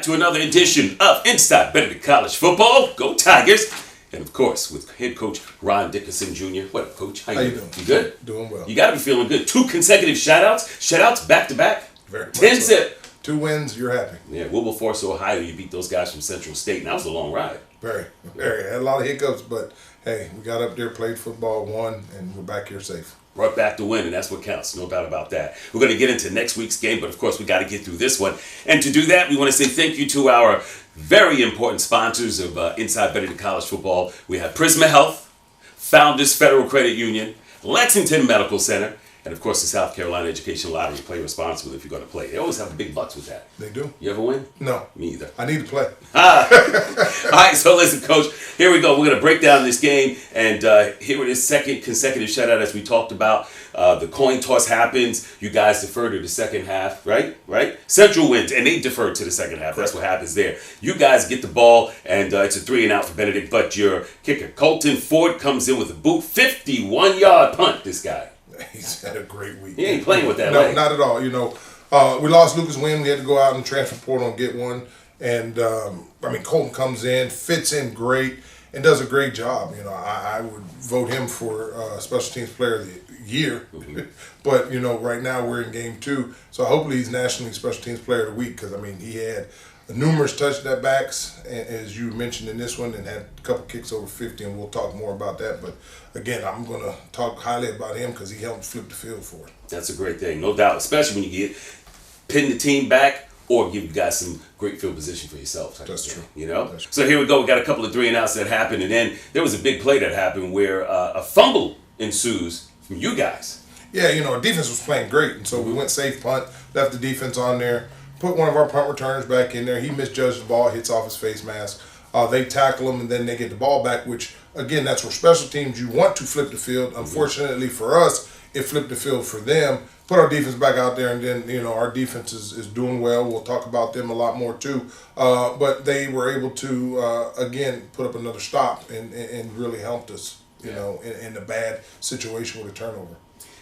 to another edition of Inside Benedict College Football. Go Tigers! And of course, with head coach Ron Dickerson Jr. What up, coach? How you doing? You good? Doing well. You got to be feeling good. 2 consecutive shutouts back to back. Very much 10 so. zip. 2 wins, you're happy. Yeah, Wilberforce, Ohio, you beat those guys from Central State, and that was a long ride. Very. Had a lot of hiccups, but hey, we got up there, played football, won, and we're back here safe. Right back to win, and that's what counts. No doubt about that. We're going to get into next week's game, but of course, we got to get through this one. And to do that, we want to say thank you to our very important sponsors of Inside Benedict College Football. We have Prisma Health, Founders Federal Credit Union, Lexington Medical Center, and of course, the South Carolina Education Lottery. Play responsibly if you're going to play. They always have the big bucks with that. They do. You ever win? No. Me either. I need to play. All right, so listen, Coach, here we go. We're going to break down this game, and here it is, second consecutive shutout as we talked about. The coin toss happens. You guys defer to the second half, right? Central wins, and they defer to the second half. That's what happens there. You guys get the ball, and it's a 3-and-out for Benedict, but your kicker, Colton Ford, comes in with a boot, 51-yard punt, this guy. He's had a great week. He ain't playing with that No, leg. not at all. You know, we lost Lucas Wynn. We had to go out and transfer portal and get one. And, Colton comes in, fits in great, and does a great job. You know, I would vote him for Special Teams Player of the Year. Mm-hmm. But, you know, right now we're in Game 2. So hopefully he's National League Special Teams Player of the Week because, he had numerous touchdowns, as you mentioned in this one, and had a couple kicks over 50, and we'll talk more about that. But, again, I'm going to talk highly about him because he helped flip the field for us. That's a great thing, no doubt, especially when you get pin the team back or give you guys some great field position for yourself. That's true. You know? That's true. So here we go. We got a couple of 3-and-outs that happened, and then there was a big play that happened where a fumble ensues from you guys. Yeah, you know, our defense was playing great, and so we went safe punt, left the defense on there, put one of our punt returners back in there. He misjudged the ball, hits off his face mask. They tackle him, and then they get the ball back, which, again, that's where special teams, you want to flip the field. Unfortunately for us, it flipped the field for them. Put our defense back out there, and then, you know, our defense is doing well. We'll talk about them a lot more, too. But they were able to, again, put up another stop and really helped us, you know, in a bad situation with a turnover.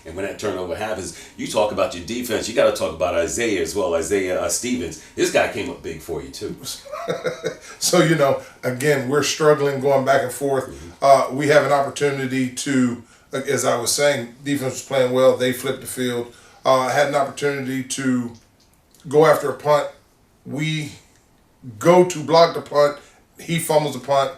And when that turnover happens, you talk about your defense. You got to talk about Isaiah as well, Isaiah Stevens. This guy came up big for you, too. So, you know, again, we're struggling going back and forth. We have an opportunity to, as I was saying, defense was playing well. They flipped the field. Had an opportunity to go after a punt. We go to block the punt. He fumbles the punt,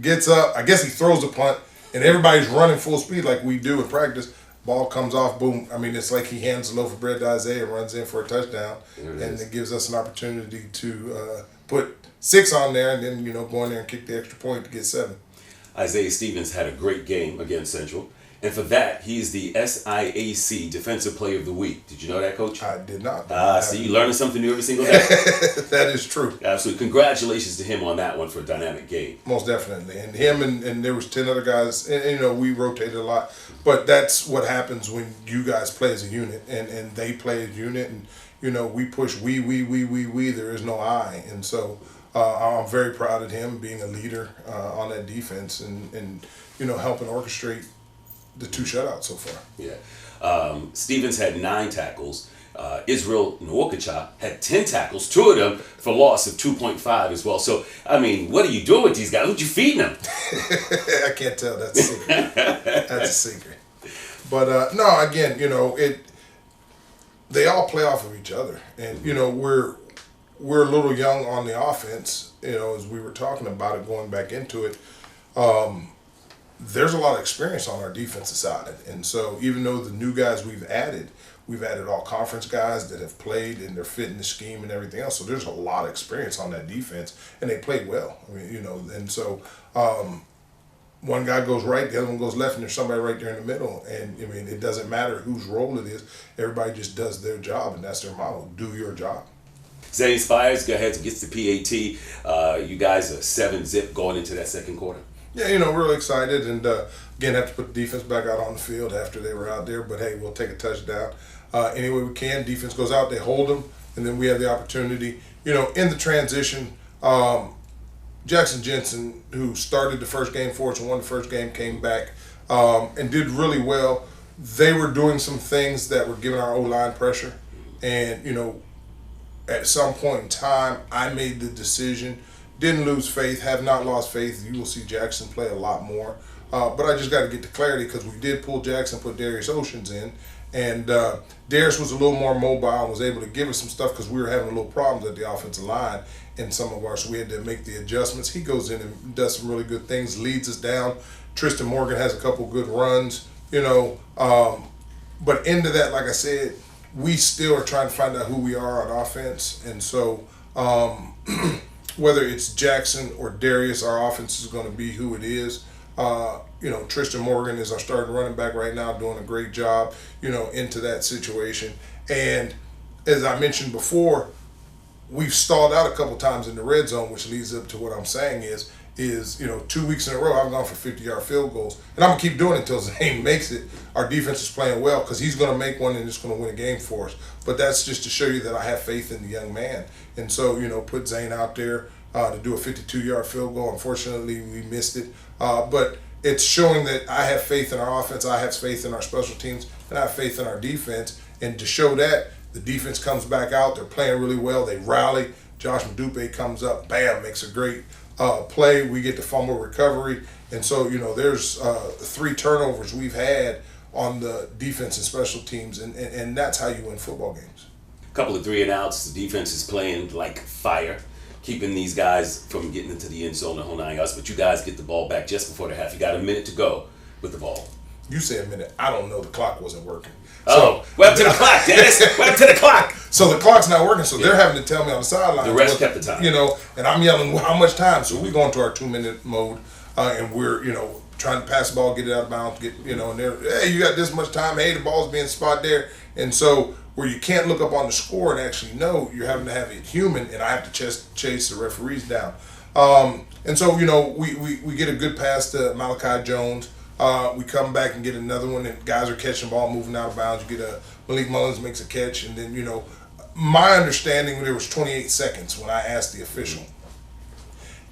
gets up. I guess he throws the punt, and everybody's running full speed like we do in practice. Ball comes off, boom. It's like he hands a loaf of bread to Isaiah, runs in for a touchdown, and it gives us an opportunity to put 6 on there and then, you know, go in there and kick the extra point to get 7. Isaiah Stevens had a great game against Central, and for that, he's the SIAC Defensive Player of the Week. Did you know that, Coach? I did not. See, you learning something new every single day. That is true. Absolutely. Congratulations to him on that one for a dynamic game. Most definitely. And him and there was 10 other guys, and you know, we rotated a lot. But that's what happens when you guys play as a unit and they play as a unit, and, you know, we push we, there is no I. And so I'm very proud of him being a leader on that defense and you know, helping orchestrate the 2 shutouts so far. Yeah. Stevens had 9 tackles. Israel Nwokocha had 10 tackles, 2 of them for loss of 2.5 as well. So, what are you doing with these guys? What you feeding them? I can't tell. That's a secret. That's a secret. But, no, again, you know, they all play off of each other. And, you know, we're a little young on the offense, you know, as we were talking about it, going back into it. There's a lot of experience on our defensive side. And so even though the new guys we've added all conference guys that have played and they're fitting the scheme and everything else. So there's a lot of experience on that defense, and they played well. You know, and so one guy goes right, the other one goes left, and there's somebody right there in the middle. And, it doesn't matter whose role it is. Everybody just does their job, and that's their motto, do your job. Zane Spires go ahead and gets the PAT. You guys are 7-zip going into that second quarter. Yeah, you know, really excited, and again, have to put the defense back out on the field after they were out there. But hey, we'll take a touchdown any way we can. Defense goes out, they hold them, and then we have the opportunity. You know, in the transition, Jackson Jensen, who started the first game for us and won the first game, came back and did really well. They were doing some things that were giving our O-line pressure, and you know, at some point in time, I made the decision. Didn't lose faith, have not lost faith. You will see Jackson play a lot more. But I just got to get to clarity because we did pull Jackson, put Darius Oceans in. And Darius was a little more mobile and was able to give us some stuff because we were having a little problems at the offensive line in some of ours. So we had to make the adjustments. He goes in and does some really good things, leads us down. Tristan Morgan has a couple good runs, But into that, like I said, we still are trying to find out who we are on offense. And so whether it's Jackson or Darius, our offense is going to be who it is. Tristan Morgan is our starting running back right now, doing a great job, into that situation. And as I mentioned before, we've stalled out a couple times in the red zone, which leads up to what I'm saying is 2 weeks in a row I've gone for 50-yard field goals. And I'm going to keep doing it until Zane makes it. Our defense is playing well because he's going to make one and it's going to win a game for us. But that's just to show you that I have faith in the young man. And so, put Zane out there to do a 52-yard field goal. Unfortunately, we missed it. But it's showing that I have faith in our offense, I have faith in our special teams, and I have faith in our defense. And to show that, the defense comes back out. They're playing really well. They rally. Josh Madupe comes up, bam, makes a great play. We get the fumble recovery. And so, there's 3 turnovers we've had on the defense and special teams, and that's how you win football games. A couple of 3-and-outs. The defense is playing like fire, keeping these guys from getting into the end zone the whole 9 yards. But you guys get the ball back just before the half. You got a minute to go with the ball. You say a minute. I don't know. The clock wasn't working. We're up to the clock, Dennis. We're up to the clock. So the clock's not working, so they're having to tell me on the sideline. The rest kept the time. And I'm yelling, well, how much time? So we go into our 2-minute mode, and we're, trying to pass the ball, get it out of bounds, and they're, hey, you got this much time. Hey, the ball's being spot there. And so where you can't look up on the score and actually know, you're having to have it human, and I have to chase the referees down. And so, we get a good pass to Malachi Jones. We come back and get another one, and guys are catching the ball, moving out of bounds. You get Malik Mullins makes a catch, and then, my understanding, there was 28 seconds when I asked the official.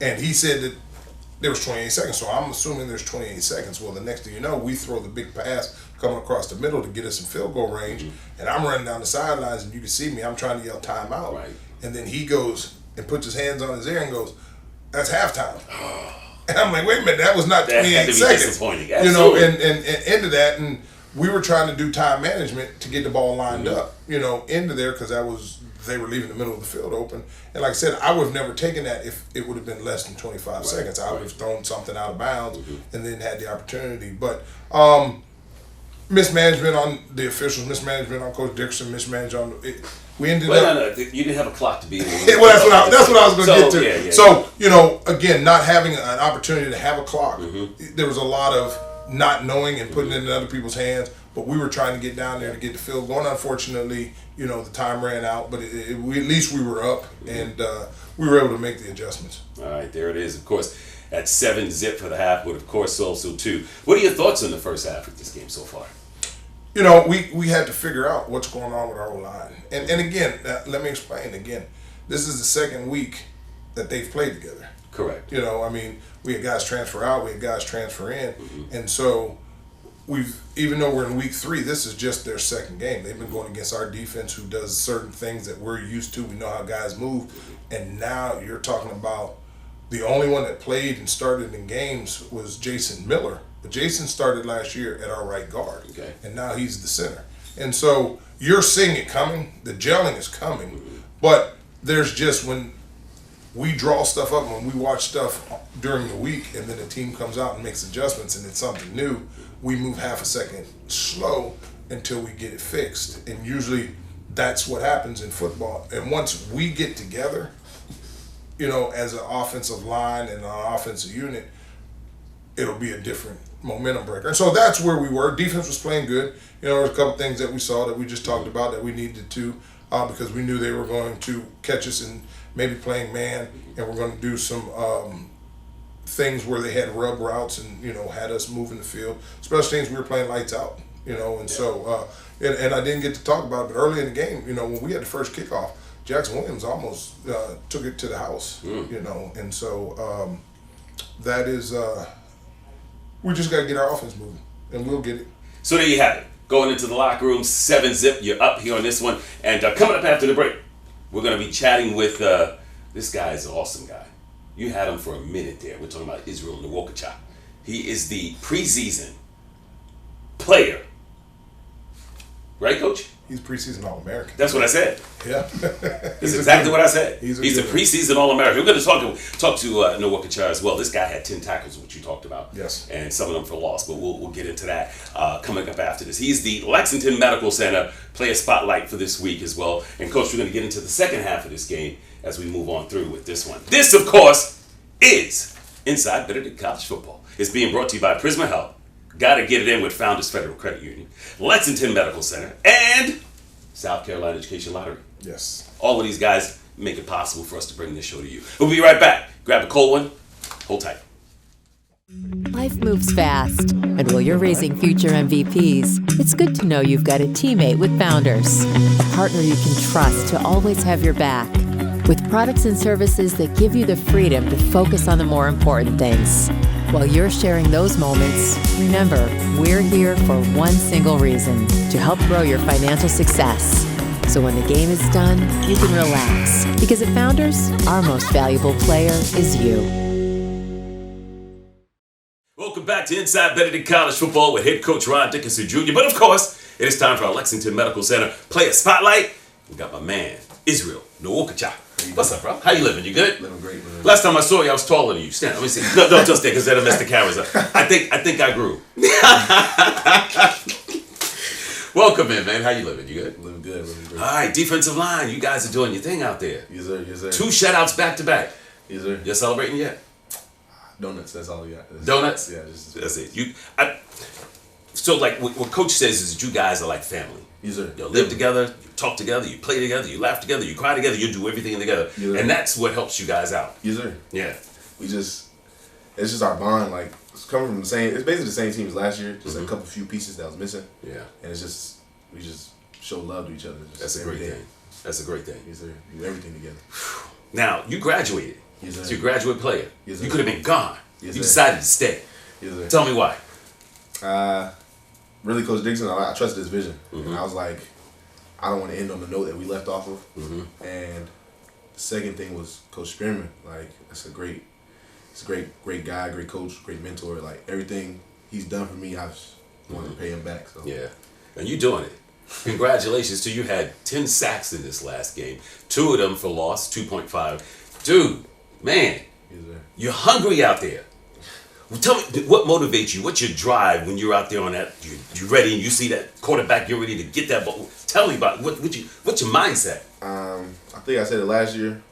And he said that there was 28 seconds, so I'm assuming there's 28 seconds. Well, the next thing you know, we throw the big pass coming across the middle to get us in field goal range, and I'm running down the sidelines, and you can see me, I'm trying to yell timeout. Right. And then he goes and puts his hands on his ear and goes, that's halftime. And I'm like, wait a minute, that was not 28 seconds. Disappointing. Absolutely. And into that, and we were trying to do time management to get the ball lined up, into there, because they were leaving the middle of the field open. And like I said, I would have never taken that if it would have been less than 25 seconds. I would have thrown something out of bounds and then had the opportunity. But mismanagement on the officials, mismanagement on Coach Dickerson, mismanagement on it. We ended up. No, you didn't have a clock to be in. Well, that's what I was going to get to. Yeah. So, again, not having an opportunity to have a clock, there was a lot of not knowing and putting it in other people's hands. But we were trying to get down there to get the field going. Unfortunately, the time ran out. But at least we were up, and we were able to make the adjustments. All right, there it is. Of course, at 7-zip for the half, but of course also 2. What are your thoughts on the first half of this game so far? We had to figure out what's going on with our O-line. And again, let me explain again. This is the second week that they've played together. Correct. We had guys transfer out, we had guys transfer in. And so even though we're in week 3, this is just their second game. They've been going against our defense, who does certain things that we're used to. We know how guys move. And now you're talking about the only one that played and started in games was Jason Miller. But Jason started last year at our right guard, and now he's the center. And so you're seeing it coming. The gelling is coming. But there's just, when we draw stuff up, when we watch stuff during the week, and then the team comes out and makes adjustments and it's something new, we move half a second slow until we get it fixed. And usually that's what happens in football. And once we get together, as an offensive line and an offensive unit, it'll be a different momentum breaker. And so that's where we were. Defense was playing good. There was a couple things that we saw that we just talked about that we needed to, because we knew they were going to catch us and maybe playing man, and we're going to do some things where they had rub routes and had us moving the field. Special teams, we were playing lights out. So and I didn't get to talk about it, but early in the game, when we had the first kickoff, Jackson Williams almost took it to the house. And so that is. We just got to get our offense moving, and we'll get it. So there you have it. Going into the locker room, 7-zip. You're up here on this one. And coming up after the break, We're going to be chatting with, this guy is an awesome guy. You had him for a minute there. We're talking about Israel Nwokocha. He is the preseason player. Right, Coach? He's preseason All-American. That's what I said. Yeah. That's exactly what I said. He's a preseason All-American. We're going to talk to Nwokocha as well. This guy had 10 tackles, which you talked about. Yes. And some of them for loss, but we'll get into that coming up after this. He's the Lexington Medical Center player spotlight for this week as well. And, Coach, we're going to get into the second half of this game as we move on through with this one. This, of course, is Inside Benedict College Football. It's being brought to you by Prisma Health. Got to get it in with Founders Federal Credit Union, Lexington Medical Center, and South Carolina Education Lottery. Yes. All of these guys make it possible for us to bring this show to you. We'll be right back. Grab a cold one. Hold tight. Life moves fast, and while you're raising future MVPs, it's good to know you've got a teammate with Founders, a partner you can trust to always have your back, with products and services that give you the freedom to focus on the more important things. While you're sharing those moments, remember, we're here for one single reason, to help grow your financial success. So when the game is done, you can relax, because at Founders, our most valuable player is you. Welcome back to Inside Benedict College Football with head coach Ron Dickerson Jr. But of course, it is time for our Lexington Medical Center Player Spotlight. We got my man, Israel Nwokocha. What's up, bro? How you living? You good? Living great, man. Last time I saw you, I was taller than you. Stand. Let me see. No, don't stand because that'll mess the cameras up. I think I grew. Welcome in, man. How you living? You good? Living good, living great. All right, defensive line. You guys are doing your thing out there. Yes, sir. Yes, sir. 2 shutouts back to back. Yes, sir. You celebrating yet? Donuts. That's all we got. Donuts? Yeah, just That's it. So like what Coach says is that you guys are like family. Yes, sir. You live together, you talk together, you play together, you laugh together, you cry together, you do everything together. Yes, sir. And that's what helps you guys out. Yes, sir. Yeah. It's just our bond. Like, it's coming from it's basically the same team as last year. Just a couple few pieces that was missing. Yeah. And we just show love to each other. That's a great thing. That's a great thing. Yes, sir. Do everything together. Now, you graduated. Yes, sir. So you're a graduate player. Yes, sir. You could have been gone. Yes, You sir. decided to stay. Yes, sir. Tell me why. Really, Coach Dixon, I trusted his vision. Mm-hmm. And I was like, I don't want to end on the note that we left off of. Mm-hmm. And the second thing was Coach Spearman. Like, it's a great guy, great coach, great mentor. Like, everything he's done for me, I just wanted to pay him back. So Yeah. And you're doing it. Congratulations to you. Had 10 sacks in this last game. 2 of them for loss, 2.5. Dude, man, Yes, sir. you're hungry out there. Well, tell me, what motivates you? What's your drive when you're out there on that? You're ready and you see that quarterback, you're ready to get that ball. Tell me about it. What's your mindset? I think I said it last year.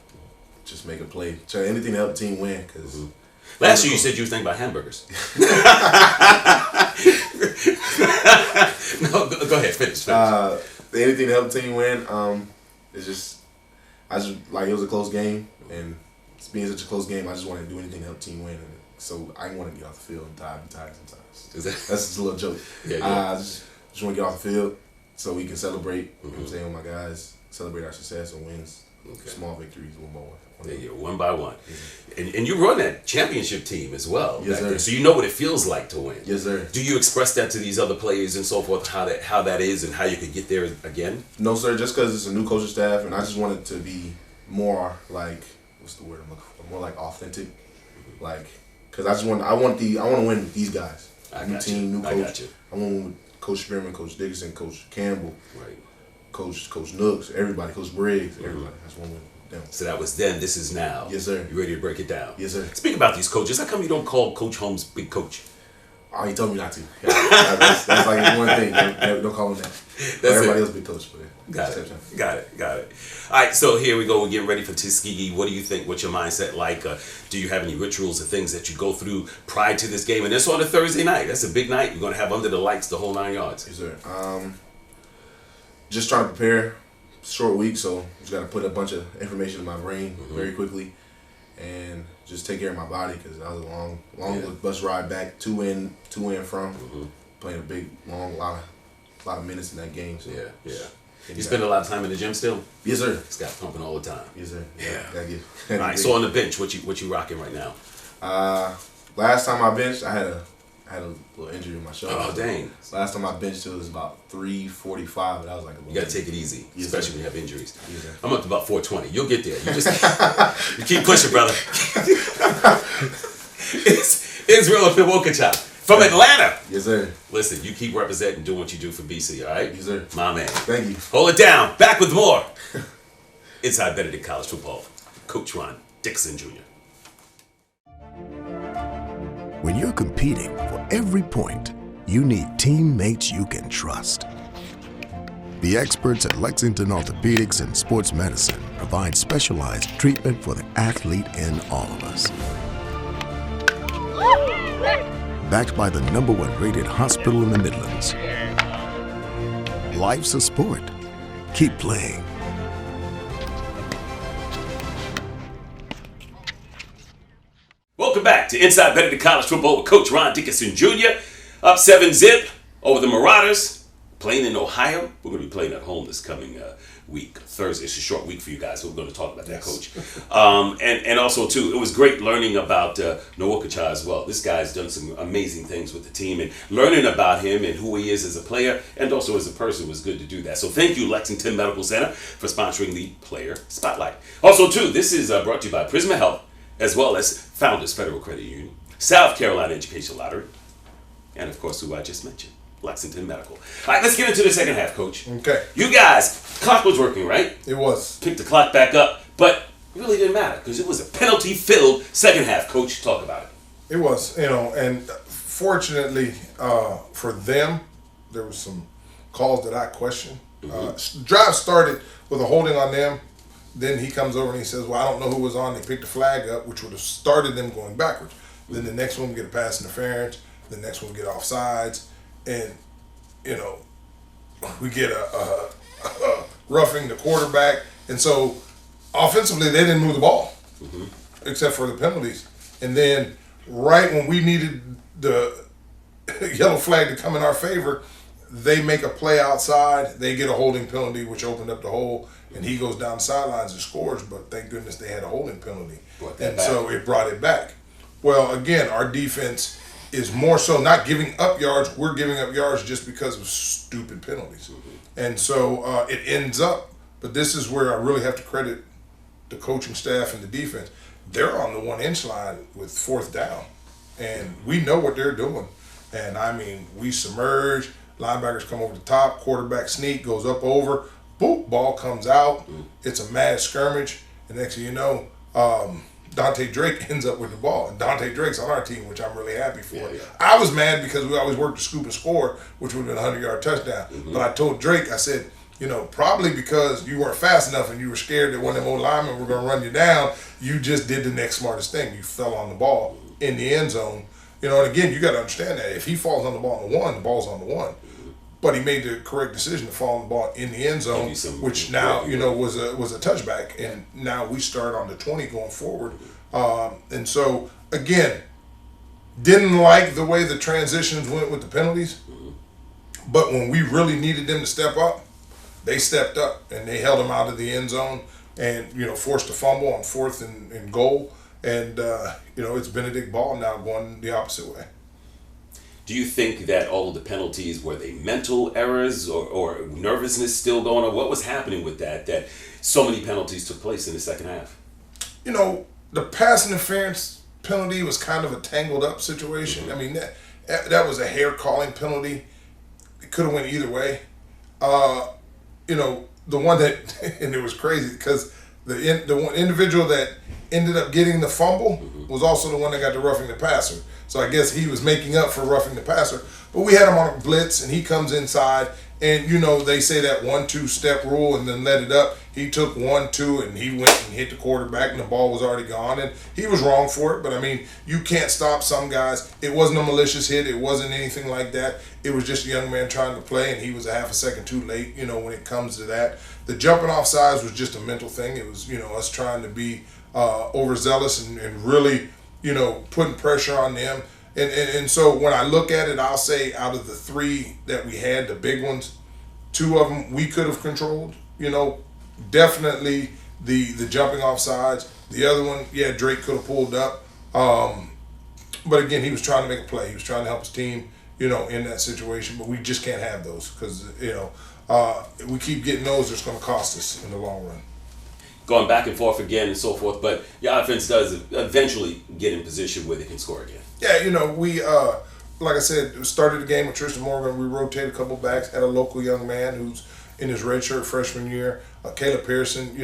Just make a play. Try anything to help the team win. Cause Last year you said you were thinking about hamburgers. No, go ahead, finish. Anything to help the team win. It's just, it was a close game, and it's being such a close game, I just wanted to do anything to help the team win. And so I didn't want to get off the field and tired sometimes. That's just a little joke. Yeah. I just want to get off the field so we can celebrate. You know what I'm saying, with my guys, celebrate our success and wins. Okay. Small victories, one by one. There you go, one by one. And you run that championship team as well. Yes, sir. So you know what it feels like to win. Yes, sir. Do you express that to these other players and so forth, how that is and how you could get there again? No, sir, just because it's a new coaching staff, and I just want it to be more like, what's the word I'm looking for? More like authentic. Like, because I want to win with these guys. New team, new coach. I got you. I want to win with Coach Spearman, Coach Dickerson, Coach Campbell, Right. Coach Nooks, everybody, Coach Briggs, everybody. I just want to win with them. So that was then, this is now. Yes, sir. You ready to break it down? Yes, sir. Speak about these coaches. How come you don't call Coach Holmes Big Coach? Oh, he told me not to. Yeah, that's like one thing. Don't call him that. Everybody else big coach, but Got it. All right, so here we go. We're getting ready for Tuskegee. What do you think? What's your mindset like? Do you have any rituals or things that you go through prior to this game? And it's on a Thursday night. That's a big night. You're going to have under the lights the whole 9 yards. Yes, sir. Just trying to prepare. Short week, so just got to put a bunch of information in my brain very quickly, and just take care of my body because that was a long bus ride back, two in from, playing a big lot of minutes in that game. So Yeah. You spend a lot of time in the gym still? Yes, sir. It's got pumping all the time. Yes, sir. Yeah. All right. So on the bench, what you rocking right now? Last time I benched, I had a had a little injury in my shoulder. Oh, dang. Last time I benched it was about 345, and I was like, You got to take it easy, Yes, especially sir. when you have injuries. Yes, sir. I'm up to about 420. You'll get there. You just you keep pushing, brother. It's real Nwokocha from Atlanta. Yes, sir. Listen, you keep representing, doing what you do for BC, all right? Yes, sir. My man. Thank you. Hold it down. Back with more. Inside Benedict College Football. Coach Ron Dickerson Jr. When you're competing for every point, you need teammates you can trust. The experts at Lexington Orthopedics and Sports Medicine provide specialized treatment for the athlete in all of us. Backed by the #1 rated hospital in the Midlands. Life's a sport. Keep playing. Welcome back to Inside Benedict College Football with Coach Ron Dickerson Jr. Up 7-0 over the Marauders. Playing in Ohio. We're going to be playing at home this coming week. Thursday. It's a short week for you guys, so we're going to talk about that, Coach. And also, too, it was great learning about Nwokocha as well. This guy's done some amazing things with the team, and learning about him and who he is as a player and also as a person was good to do that. So thank you, Lexington Medical Center, for sponsoring the Player Spotlight. Also, too, this is brought to you by Prisma Health, as well as Founders Federal Credit Union, South Carolina Education Lottery, and of course, who I just mentioned, Lexington Medical. All right, let's get into the second half, Coach. Okay. You guys, clock was working, right? It was. Picked the clock back up, but it really didn't matter because it was a penalty-filled second half. Coach, talk about it. It was, and fortunately for them, there was some calls that I questioned. Drive started with a holding on them. Then he comes over and he says, well, I don't know who was on. They picked the flag up, which would have started them going backwards. Then the next one would get a pass interference. The next one would get offsides. And, we get a roughing the quarterback. And so offensively, they didn't move the ball except for the penalties. And then right when we needed the yellow flag to come in our favor, they make a play outside. They get a holding penalty, which opened up the hole, and he goes down the sidelines and scores. But thank goodness they had a holding penalty, and so it brought it back. Well, again, our defense is more so not giving up yards. We're giving up yards just because of stupid penalties, and so it ends up. But this is where I really have to credit the coaching staff and the defense. They're on the 1-inch line with 4th down, and we know what they're doing. And I mean, we submerge. Linebackers come over the top, quarterback sneak, goes up over, boop, ball comes out. It's a mad skirmish. And next thing you know, Dante Drake ends up with the ball. And Dante Drake's on our team, which I'm really happy for. Yeah. I was mad because we always worked the scoop and score, which would have been a 100-yard touchdown. But I told Drake, I said, probably because you weren't fast enough and you were scared that one of them old linemen were going to run you down, you just did the next smartest thing. You fell on the ball in the end zone. And again, you got to understand that. If he falls on the ball on the 1, the ball's on the 1. But he made the correct decision to fall on the ball in the end zone, which now, was a touchback. And now we start on the 20 going forward. And so, again, didn't like the way the transitions went with the penalties. But when we really needed them to step up, they stepped up and they held them out of the end zone and, forced a fumble on 4th and goal. And, it's Benedict ball now going the opposite way. Do you think that all of the penalties, were they mental errors or nervousness still going on? What was happening with that so many penalties took place in the second half? The pass interference penalty was kind of a tangled up situation. I mean, that was a hair calling penalty. It could have went either way. The one that, and it was crazy because the one individual that ended up getting the fumble was also the one that got the roughing the passer. So I guess he was making up for roughing the passer. But we had him on a blitz, and he comes inside, and they say that 1-2 step rule and then let it up. He took 1-2, and he went and hit the quarterback, and the ball was already gone. And he was wrong for it, but I mean, you can't stop some guys. It wasn't a malicious hit. It wasn't anything like that. It was just a young man trying to play, and he was a half a second too late, when it comes to that. The jumping off sides was just a mental thing. It was, us trying to be overzealous and really, putting pressure on them. And so when I look at it, I'll say out of the 3 that we had, the big ones, 2 of them we could have controlled. Definitely the jumping off sides. The other one, Drake could have pulled up. But again, he was trying to make a play. He was trying to help his team, in that situation. But we just can't have those because, if we keep getting those, it's going to cost us in the long run. Going back and forth again and so forth, but your offense does eventually get in position where they can score again. Yeah, we, like I said, started the game with Tristan Morgan. We rotated a couple backs, had a local young man who's in his redshirt freshman year. Caleb Pearson,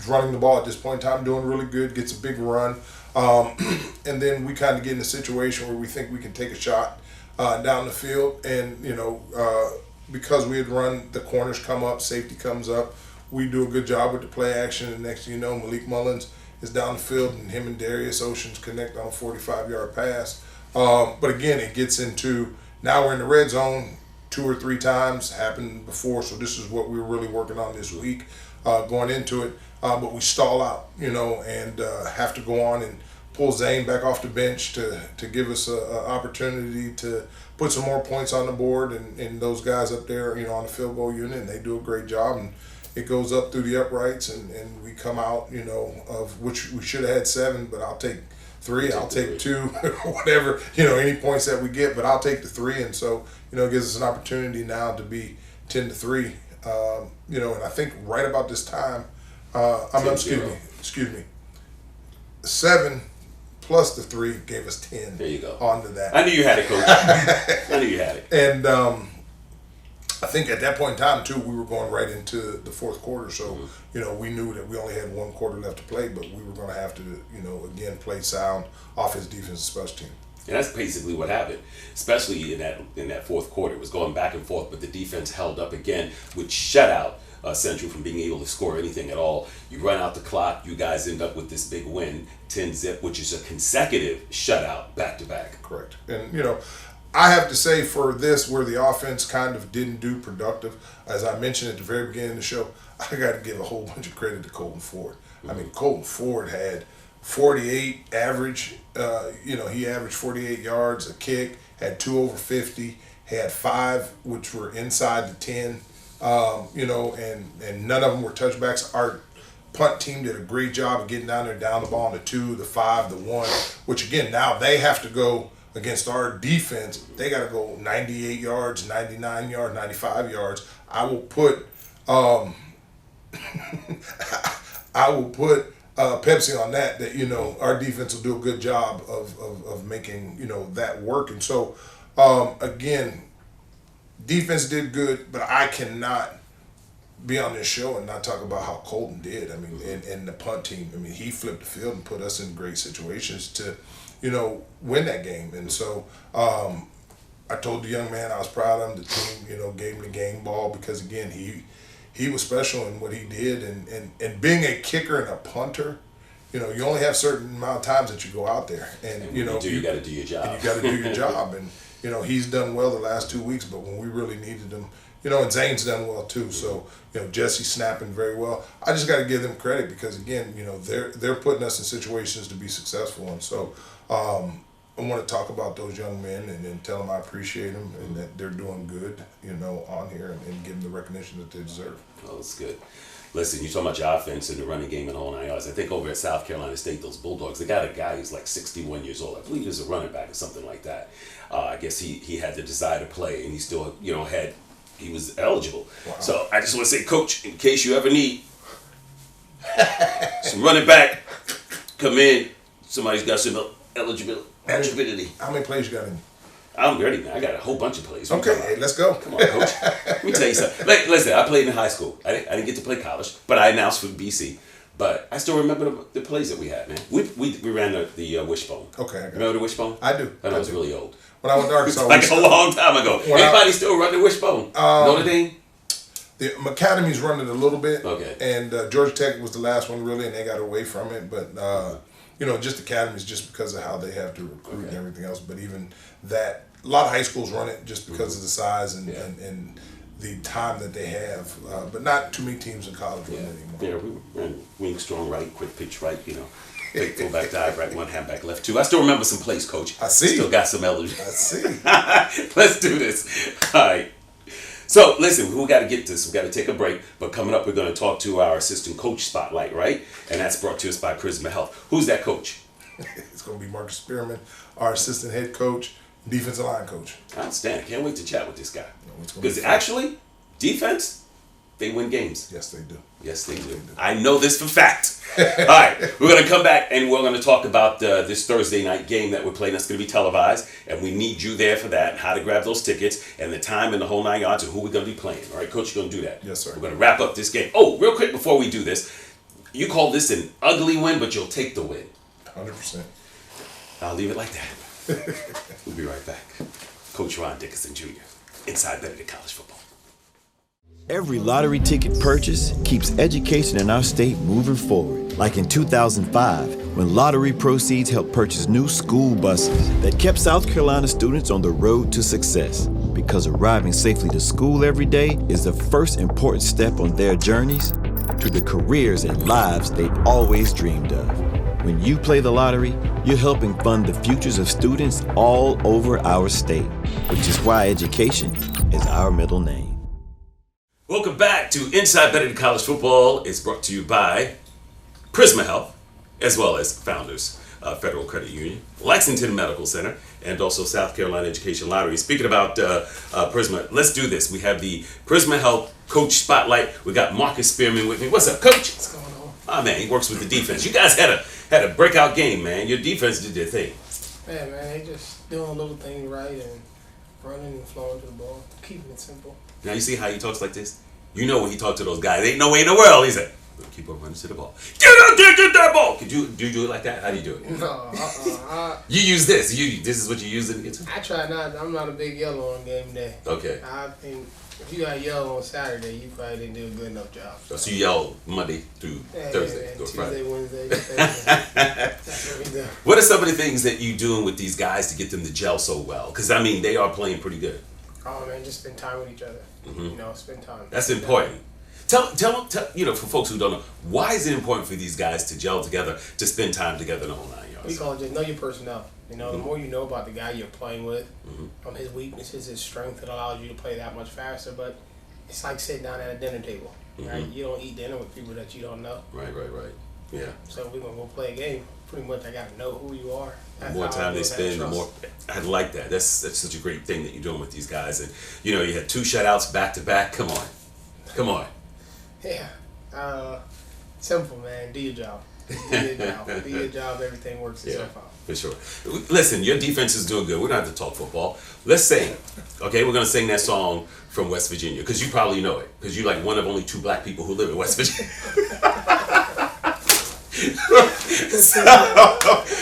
running the ball at this point in time, doing really good, gets a big run. And then we kind of get in a situation where we think we can take a shot down the field. And, because we had run, the corners come up, safety comes up. We do a good job with the play action. And next thing you know, Malik Mullins is down the field, and him and Darius Oceans connect on a 45-yard pass. But again, it gets into, now we're in the red zone 2 or 3 times, happened before, so this is what we were really working on this week going into it. But we stall out, and have to go on and pull Zane back off the bench to give us an opportunity to put some more points on the board, and those guys up there, on the field goal unit, and they do a great job. And it goes up through the uprights, and we come out, of which we should have had 7, but I'll take 3, I'll take 2, whatever, any points that we get, but I'll take the 3. And so, it gives us an opportunity now to be 10-3, and I think right about this time, excuse me, 7 plus the 3 gave us 10. There you go. Onto that. I knew you had it, Coach. I knew you had it. And I think at that point in time, too, we were going right into the fourth quarter. So, we knew that we only had 1 quarter left to play, but we were going to have to, again, play sound offense, defense, and special team. And that's basically what happened, especially in that fourth quarter. It was going back and forth, but the defense held up again, which shut out Central from being able to score anything at all. You run out the clock, you guys end up with this big win, 10-0, which is a consecutive shutout back-to-back. Correct. And, I have to say for this, where the offense kind of didn't do productive, as I mentioned at the very beginning of the show, I got to give a whole bunch of credit to Colton Ford. I mean, Colton Ford had 48 average, he averaged 48 yards a kick, had 2 over 50, had 5 which were inside the 10, and none of them were touchbacks. Our punt team did a great job of getting down there, down the ball on the 2, the 5, the 1, which again, now they have to go against our defense. They got to go 98 yards, 99 yards, 95 yards. I will put Pepsi on that our defense will do a good job of making that work. And so again, defense did good, but I cannot be on this show and not talk about how Colton did. I mean, and the punt team, he flipped the field and put us in great situations to win that game. And so I told the young man I was proud of him. The team gave him the game ball because again he was special in what he did, and being a kicker and a punter, you only have a certain amount of times that you go out there, and you got to do your job. And you got to do your job, and he's done well the last 2 weeks, but when we really needed him, and Zane's done well too. So Jesse's snapping very well. I just got to give them credit because again, they're putting us in situations to be successful, and so I want to talk about those young men and tell them I appreciate them and that they're doing good, on here and give them the recognition that they deserve. Oh, that's good. Listen, you're talking about your offense and the running game and all 9 yards. I think over at South Carolina State, those Bulldogs, they got a guy who's like 61 years old. I believe he's a running back or something like that. I guess he had the desire to play, and he still, he was eligible. Wow. So I just want to say, Coach, in case you ever need some running back, come in. Somebody's got some eligibility. How many plays you got in? I'm ready, man. I got a whole bunch of plays. Okay, hey, let's go. Come on, Coach. Let me tell you something. Listen, I played in high school. I didn't get to play college, but I announced for BC. But I still remember the plays that we had, man. We ran the wishbone. Okay. Remember the wishbone? I do. I was really old. When I was dark, so like a long time ago. Anybody still run the wishbone? Notre Dame? The Academy's running it a little bit. Okay. And Georgia Tech was the last one really, and they got away from it. But just Academies, just because of how they have to recruit and everything else. But even that, a lot of high schools run it just because of the size and the time that they have. But not too many teams in college run it anymore. Yeah, we ran wing strong right, quick pitch right, Big fullback dive right, one handback left two. I still remember some plays, Coach. I see. Still got some eligibility. I see. Let's do this. All right. So, listen, we got to get this. We got to take a break. But coming up, we're going to talk to our assistant coach spotlight, right? And that's brought to us by Prisma Health. Who's that coach? It's going to be Marcus Spearman, our assistant head coach, defensive line coach. Outstanding. Can't wait to chat with this guy. It's gonna Because be fun. actually, defense, they win games. Yes, they do. Yes, they do. I know this for fact. All right, we're going to come back and we're going to talk about this Thursday night game that we're playing. That's going to be televised, and we need you there for that, how to grab those tickets, and the time and the whole 9 yards, and who we're going to be playing. All right, Coach, you're going to do that. Yes, sir. We're going to wrap up this game. Oh, real quick before we do this, you call this an ugly win, but you'll take the win. 100%. I'll leave it like that. We'll be right back. Coach Ron Dickerson Jr., Inside Benedict College Football. Every lottery ticket purchase keeps education in our state moving forward. Like in 2005, when lottery proceeds helped purchase new school buses that kept South Carolina students on the road to success. Because arriving safely to school every day is the first important step on their journeys to the careers and lives they've always dreamed of. When you play the lottery, you're helping fund the futures of students all over our state, which is why education is our middle name. Welcome back to Inside Benedict College Football. It's brought to you by Prisma Health, as well as Founders Federal Credit Union, Lexington Medical Center, and also South Carolina Education Lottery. Speaking about Prisma, let's do this. We have the Prisma Health Coach Spotlight. We got Marcus Spearman with me. What's up, Coach? What's going on? Oh, man, he works with the defense. You guys had a breakout game, man. Your defense did their thing. Yeah, man, they just doing little things right and running and flowing to the ball, keeping it simple. Now, you see how he talks like this? You know when he talks to those guys, ain't no way in the world. He said, keep on running to the ball. Get out there, get that ball. Do you do it like that? How do you do it? No, You use this. This is what you use in the guitar? I try not. I'm not a big yellow on game day. Okay. I think if you got yellow on Saturday, you probably didn't do a good enough job. So you yell Monday through Thursday, and through Tuesday, Friday. Wednesday, Thursday. That's what we do. What are some of the things that you doing with these guys to get them to gel so well? Because, I mean, they are playing pretty good. Oh, man, just spend time with each other. You know, spend time. That's important. Tell, for folks who don't know, why is it important for these guys to gel together, to spend time together in the whole 9 yards? We call it just know your personnel. You know, the more you know about the guy you're playing with, his weaknesses, his strength, it allows you to play that much faster. But it's like sitting down at a dinner table, right? You don't eat dinner with people that you don't know. Right. Yeah. So we're going to go play a game. Pretty much I got to know who you are. The more time they spend, the more. I like that. That's such a great thing that you're doing with these guys. And, you know, you had 2 shutouts back to back. Come on. Yeah. Simple, man. Do your job. Do your job. Everything works itself out. For sure. Listen, your defense is doing good. We don't have to talk football. Let's sing. Okay, we're going to sing that song from West Virginia, because you probably know it, because you're like one of only 2 black people who live in West Virginia. So,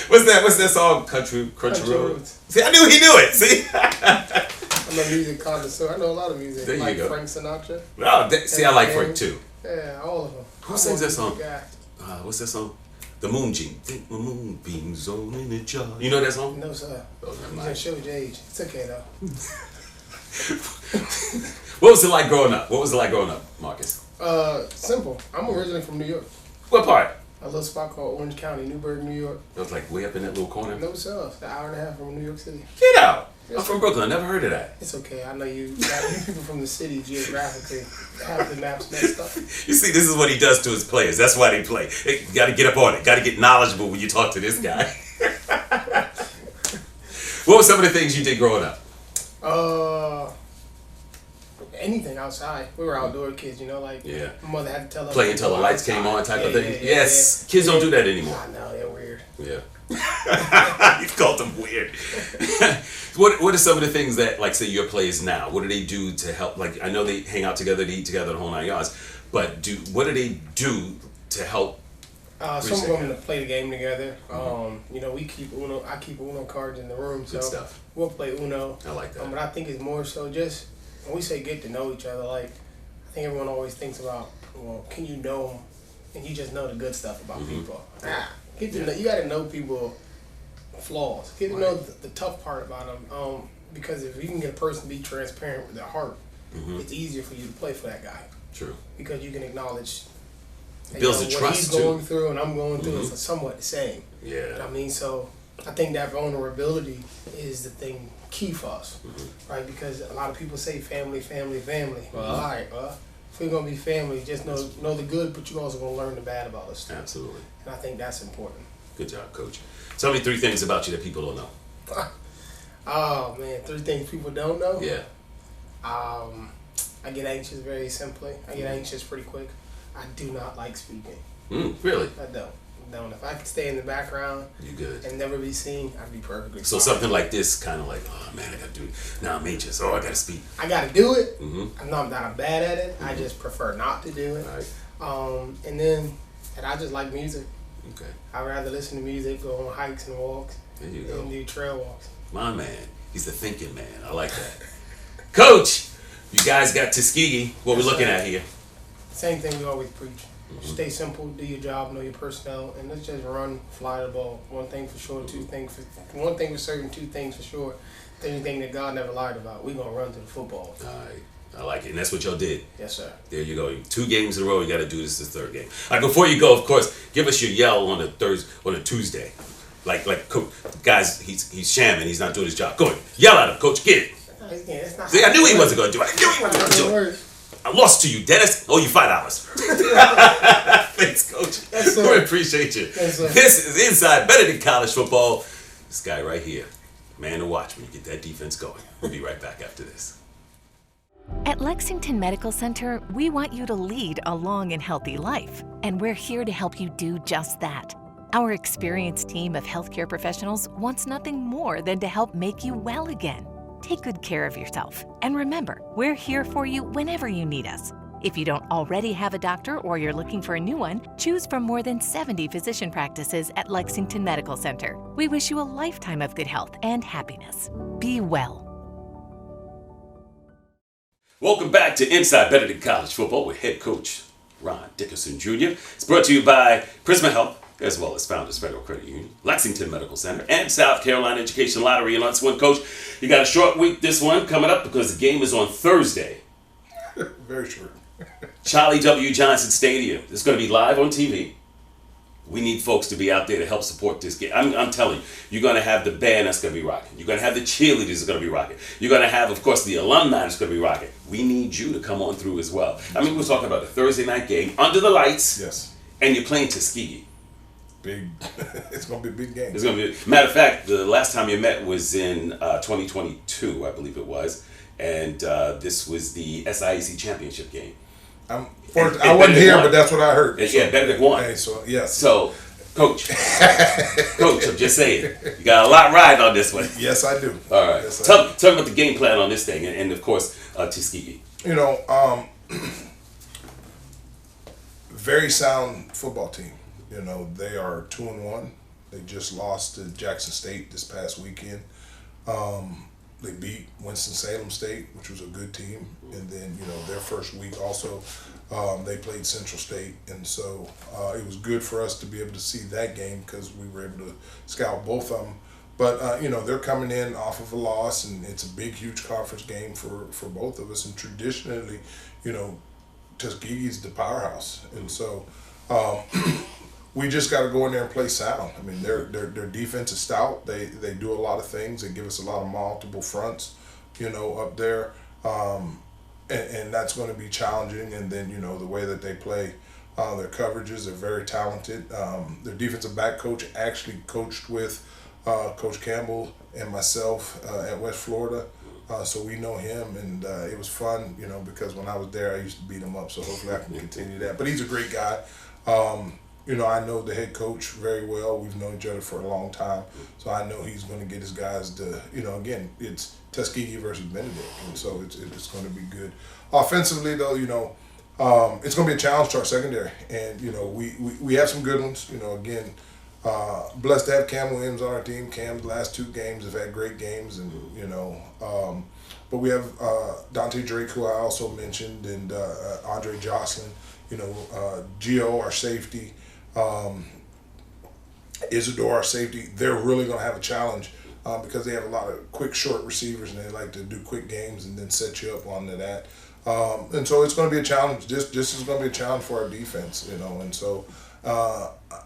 what's that song? Country Roads. See, I knew he knew it. See? I'm a music connoisseur. I know a lot of music. There you like go. Frank Sinatra. Oh, see, I like Frank too. Yeah, all of them. Who sings that song? What's that song? The Moonbeam. Think my moonbeams all in a jar. You know that song? No, sir. Oh, never You mind. just showed your age. It's okay, though. What was it like growing up? Marcus? Simple. I'm originally from New York. What part? A little spot called Orange County, Newburgh, New York. It was like way up in that little corner. No, sir. It's an hour and a half from New York City. Get out! I'm from Brooklyn. I never heard of that. It's okay. I know you people from the city geographically have the maps messed up. You see, this is what he does to his players. That's why they play. Hey, you got to get up on it. Got to get knowledgeable when you talk to this guy. What were some of the things you did growing up? Anything outside. We were outdoor kids, you know, like my mother had to tell us. Play until the lights came on type of thing? Yeah, Yes. Kids don't do that anymore. I know, they're weird. Yeah. You've called them weird. What are some of the things that, like, say, your players now, what do they do to help? Like, I know they hang out together, they eat together, the whole 9 yards, but what do they do to help? Some of them to play the game together. You know, we keep Uno. I keep Uno cards in the room, so Good stuff. we'll play Uno. I like that. But I think it's more so just when we say get to know each other. Like, I think everyone always thinks about, well, can you know them, and you just know the good stuff about people. Get to know. You got to know people flaws. Get to know the tough part about them. Because if you can get a person to be transparent with their heart, it's easier for you to play for that guy. True. Because you can acknowledge. Builds the what trust, he's too. going through and I'm going through is somewhat the same. Yeah. I mean, so I think that vulnerability is the thing key for us, right? Because a lot of people say family. Well, all right, if we're gonna be family, just know the good, but you're also gonna learn the bad about us too. Absolutely. And I think that's important. Good job, Coach. Tell me 3 things about you that people don't know. Oh man, 3 things people don't know. Yeah. I get anxious very simply. I get anxious pretty quick. I do not like speaking. Really? I don't. If I could stay in the background, You good? and never be seen, I'd be perfectly So fine. something like this, kind of like, oh man, I gotta do it. Now I'm anxious. Oh, I gotta speak. I gotta do it. Mm-hmm. I'm not bad at it. I just prefer not to do it. All right. And I just like music. Okay. I'd rather listen to music, go on hikes and walks, There you go. and do trail walks. My man. He's the thinking man. I like that. Coach, you guys got Tuskegee. What we looking at here? Same thing we always preach. Stay simple, do your job, know your personnel, and let's just run, fly the ball. One thing for sure, one thing for certain, 2 things for sure. If there's anything that God never lied about, we're gonna run to the football. All right. I like it. And that's what y'all did. Yes, sir. There you go. 2 games in a row. You got to do this the 3rd game. All right, before you go, of course, give us your yell on a Tuesday. Like Coach, guys, he's shamming. He's not doing his job. Go ahead. Yell at him, Coach. Get it. It's not See, I knew he wasn't going to do it. I knew he wasn't going to do it. I lost to you, Dennis. Oh, you $5. Thanks, Coach. Yes, sir. We appreciate you. Yes, sir. This is Inside Benedict College Football. This guy right here, man to watch when you get that defense going. We'll be right back after this. At Lexington Medical Center, we want you to lead a long and healthy life, and we're here to help you do just that. Our experienced team of healthcare professionals wants nothing more than to help make you well again. Take good care of yourself, and remember, we're here for you whenever you need us. If you don't already have a doctor or you're looking for a new one, choose from more than 70 physician practices at Lexington Medical Center. We wish you a lifetime of good health and happiness. Be well. Welcome back to Inside Benedict College Football with head coach Ron Dickerson Jr. It's brought to you by Prisma Health, as well as Founders Federal Credit Union, Lexington Medical Center, and South Carolina Education Lottery. And on this one, Coach, you got a short week this one coming up because the game is on Thursday. Very short. Charlie W. Johnson Stadium. It's going to be live on TV. We need folks to be out there to help support this game. I'm telling you, you're going to have the band that's going to be rocking. You're going to have the cheerleaders that's going to be rocking. You're going to have, of course, the alumni that's going to be rocking. We need you to come on through as well. I mean, we're talking about the Thursday night game under the lights. Yes. And you're playing Tuskegee. Big. It's going to be a big game. It's going to be. Matter of fact, the last time you met was in 2022, I believe it was, and this was the SIAC championship game. I wasn't here, but that's what I heard. Yeah, Benedict won. Okay, so yes. So, Coach, I'm just saying, you got a lot riding on this one. Yes, I do. All right. Yes, Tell me about the game plan on this thing, and of course, Tuskegee. You know, very sound football team. You know, they are 2-1. They just lost to Jackson State this past weekend. They beat Winston-Salem State, which was a good team. And then, you know, their first week also, they played Central State. And so it was good for us to be able to see that game because we were able to scout both of them. But, you know, they're coming in off of a loss, and it's a big, huge conference game for both of us. And traditionally, you know, Tuskegee's the powerhouse. And so we just got to go in there and play sound. I mean, their defense is stout. They do a lot of things. They give us a lot of multiple fronts, you know, up there. And that's going to be challenging. And then, you know, the way that they play their coverages, are very talented. Their defensive back coach actually coached with Coach Campbell and myself at West Florida. So we know him, and it was fun, you know, because when I was there, I used to beat him up. So hopefully I can continue that. But he's a great guy. You know, I know the head coach very well. We've known each other for a long time. So I know he's going to get his guys to, you know, again, it's Tuskegee versus Benedict. And so it's going to be good. Offensively, though, you know, it's going to be a challenge to our secondary. And, you know, we have some good ones. You know, again, blessed to have Cam Williams on our team. Cam's last 2 games have had great games. And, you know, but we have Dante Drake, who I also mentioned, and Andre Jocelyn. You know, Gio, our safety. Isidore, our safety. They're really going to have a challenge because they have a lot of quick, short receivers, and they like to do quick games and then set you up onto that. And so it's going to be a challenge. This is going to be a challenge for our defense, you know. And so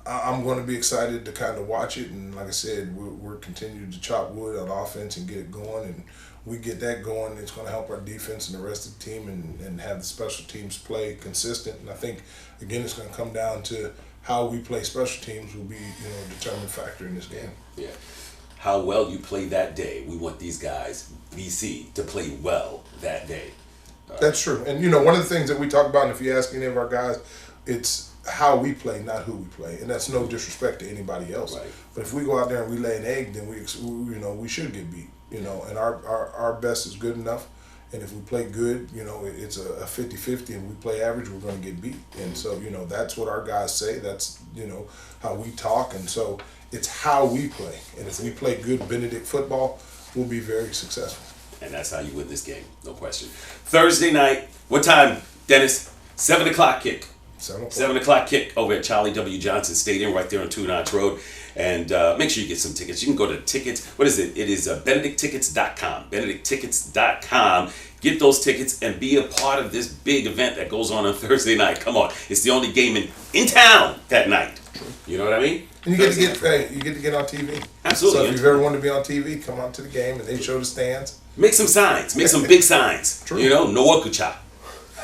I'm going to be excited to kind of watch it. And like I said, we're continuing to chop wood on offense and get it going. And we get that going, it's going to help our defense and the rest of the team and have the special teams play consistent. And I think, again, it's going to come down to how we play special teams will be, a determined factor in this game. Yeah. How well you play that day. We want these guys, VC, to play well that day. That's true. And, one of the things that we talk about, and if you ask any of our guys, it's how we play, not who we play. And that's no disrespect to anybody else. Right. But if we go out there and we lay an egg, then we should get beat. And our best is good enough. And if we play good, it's a 50-50, and we play average, we're going to get beat. And so, that's what our guys say. That's, how we talk. And so it's how we play. And if we play good Benedict football, we'll be very successful. And that's how you win this game, no question. Thursday night, what time, Dennis? 7 o'clock kick. 7 o'clock kick over at Charlie W. Johnson Stadium right there on Two Notch Road. And make sure you get some tickets. You can go to tickets. What is it? It is benedicttickets.com. benedicttickets.com. Get those tickets and be a part of this big event that goes on Thursday night. Come on. It's the only game in town that night. You know what I mean? And you get to get on TV. Absolutely. So if you've ever wanted to be on TV, come on to the game and they show the stands. Make some signs. Make some big signs. True. Nwokocha.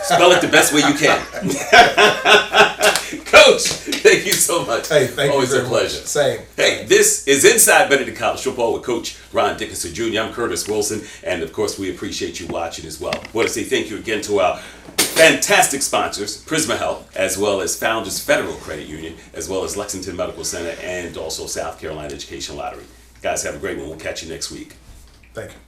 Spell it the best way you can. Coach, thank you so much. Hey, thank Always you very a pleasure. Much. Same. Hey, this is Inside Benedict College Football with Coach Ron Dickerson Jr. I'm Curtis Wilson, and of course, we appreciate you watching as well. I want to say thank you again to our fantastic sponsors, Prisma Health, as well as Founders Federal Credit Union, as well as Lexington Medical Center, and also South Carolina Education Lottery. Guys, have a great one. We'll catch you next week. Thank you.